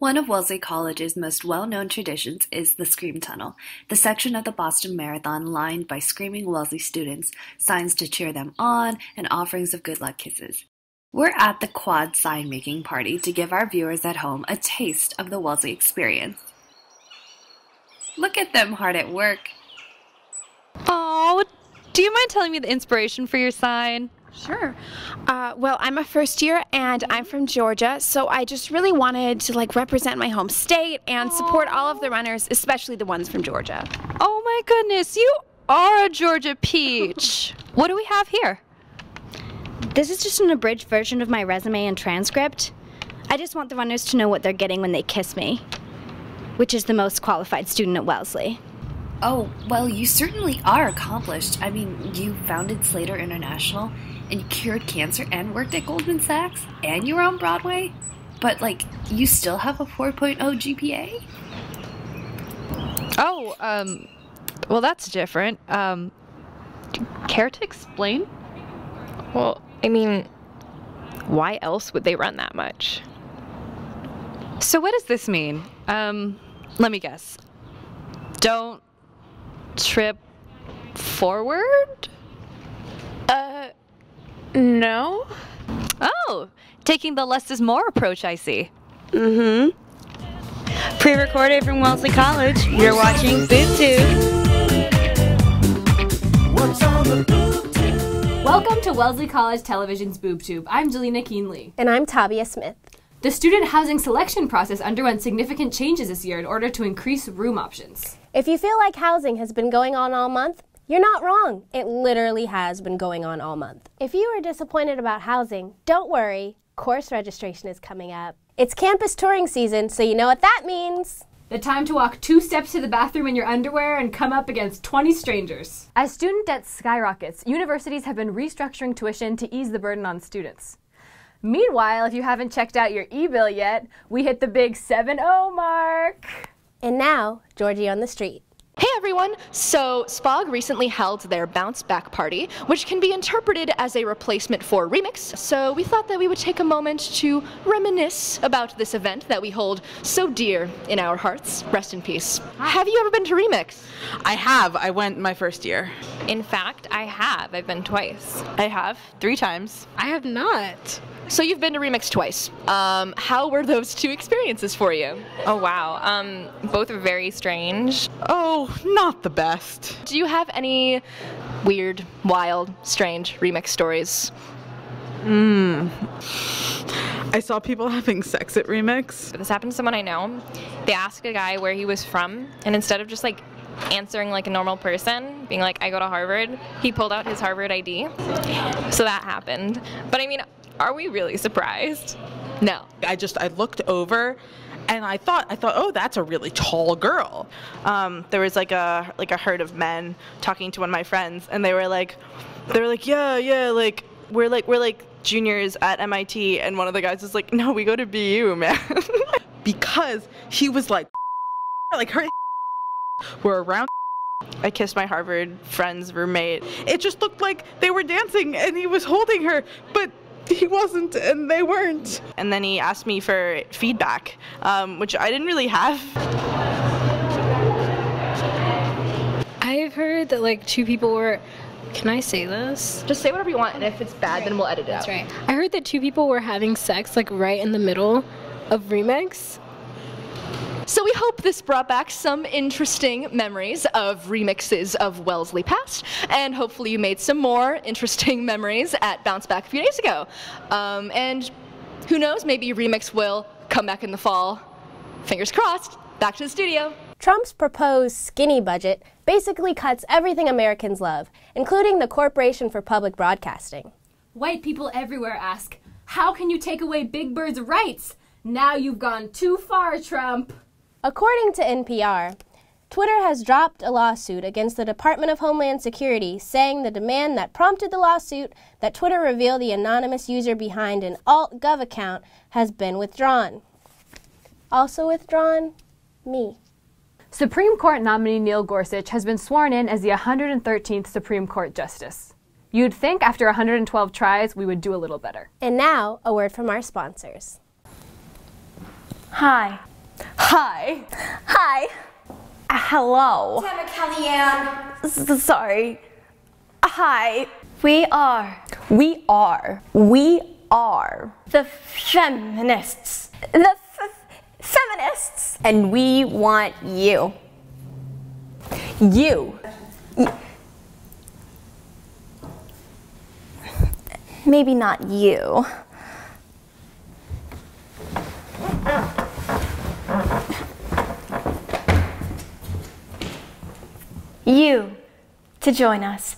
One of Wellesley College's most well-known traditions is the Scream Tunnel, the section of the Boston Marathon lined by screaming Wellesley students, signs to cheer them on, and offerings of good luck kisses. We're at the quad sign-making party to give our viewers at home a taste of the Wellesley experience. Look at them hard at work. Oh, do you mind telling me the inspiration for your sign? Sure. Well, I'm a first year and I'm from Georgia, so I just really wanted to represent my home state and support all of the runners, especially the ones from Georgia. Oh my goodness, you are a Georgia peach. What do we have here? This is just an abridged version of my resume and transcript. I just want the runners to know what they're getting when they kiss me, which is the most qualified student at Wellesley. Oh, well, you certainly are accomplished. I mean, you founded Slater International, and you cured cancer and worked at Goldman Sachs, and you were on Broadway. But, you still have a 4.0 GPA? Oh, well, that's different. Care to explain? Well, I mean, why else would they run that much? So what does this mean? Let me guess. Don't trip forward? No. Oh, taking the less is more approach, I see. Pre-recorded from Wellesley College, you're watching BoobTube. Welcome to Wellesley College Television's BoobTube. I'm Jelena Keenley. And I'm Tabia Smith. The student housing selection process underwent significant changes this year in order to increase room options. If you feel like housing has been going on all month, you're not wrong. It literally has been going on all month. If you are disappointed about housing, don't worry. Course registration is coming up. It's campus touring season, so you know what that means. The time to walk 2 steps to the bathroom in your underwear and come up against 20 strangers. As student debt skyrockets, universities have been restructuring tuition to ease the burden on students. Meanwhile, if you haven't checked out your e-bill yet, we hit the big 7-0 mark. And now, Georgie on the Street. Hey everyone! So, SPOG recently held their Bounce Back Party, which can be interpreted as a replacement for Remix, so we thought that we would take a moment to reminisce about this event that we hold so dear in our hearts. Rest in peace. Have you ever been to Remix? I have. I went my first year. In fact, I have. I've been twice. I have 3 times. I have not. So you've been to Remix twice. How were those 2 experiences for you? Oh wow, both are very strange. Oh, not the best. Do you have any weird, wild, strange Remix stories? I saw people having sex at Remix. This happened to someone I know. They asked a guy where he was from, and instead of just answering like a normal person, being like, I go to Harvard, he pulled out his Harvard ID. So that happened. But I mean, are we really surprised? No. I looked over and I thought, oh, that's a really tall girl. There was like a herd of men talking to one of my friends, and they were like, yeah, we're juniors at MIT, and one of the guys was like, no, we go to BU, man. Because he was like her were around. I kissed my Harvard friend's roommate. It just looked like they were dancing and he was holding her, but he wasn't and they weren't. And then he asked me for feedback, which I didn't really have. I've heard that 2 people were, can I say this? Just say whatever you want, and if it's bad, then we'll edit it out. That's right. I heard that 2 people were having sex right in the middle of Remix. So we hope this brought back some interesting memories of remixes of Wellesley past, and hopefully you made some more interesting memories at Bounce Back a few days ago. And who knows, maybe Remix will come back in the fall. Fingers crossed. Back to the studio. Trump's proposed skinny budget basically cuts everything Americans love, including the Corporation for Public Broadcasting. White people everywhere ask, how can you take away Big Bird's rights? Now you've gone too far, Trump. According to NPR, Twitter has dropped a lawsuit against the Department of Homeland Security, saying the demand that prompted the lawsuit, that Twitter reveal the anonymous user behind an alt.gov account, has been withdrawn. Also withdrawn, me. Supreme Court nominee Neil Gorsuch has been sworn in as the 113th Supreme Court Justice. You'd think after 112 tries, we would do a little better. And now, a word from our sponsors. Hi, Hi. Hi. Hello. Tana Kellyanne. Sorry. Hi. We are the feminists. the feminists. And we want you. Maybe not you. You to join us.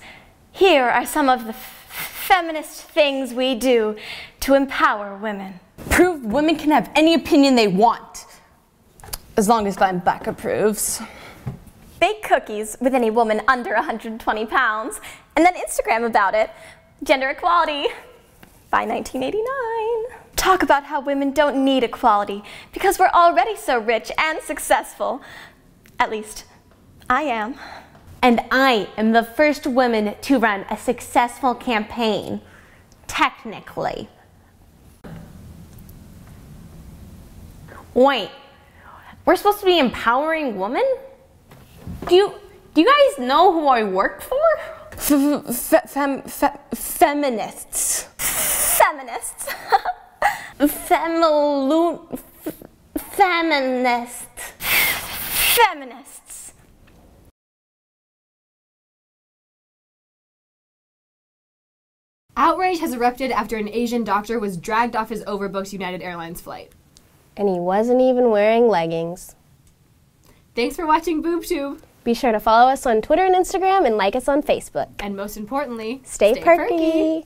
Here are some of the feminist things we do to empower women. Prove women can have any opinion they want. As long as Glenn Beck approves. Bake cookies with any woman under 120 pounds, and then Instagram about it. Gender equality by 1989. Talk about how women don't need equality because we're already so rich and successful. At least, I am. And I am the first woman to run a successful campaign, technically. Wait, we're supposed to be empowering women? Do you guys know who I work for? Feminists. Feminists. Feminists. Outrage has erupted after an Asian doctor was dragged off his overbooked United Airlines flight. And he wasn't even wearing leggings. Thanks for watching BoobTube. Be sure to follow us on Twitter and Instagram and like us on Facebook. And most importantly, stay perky.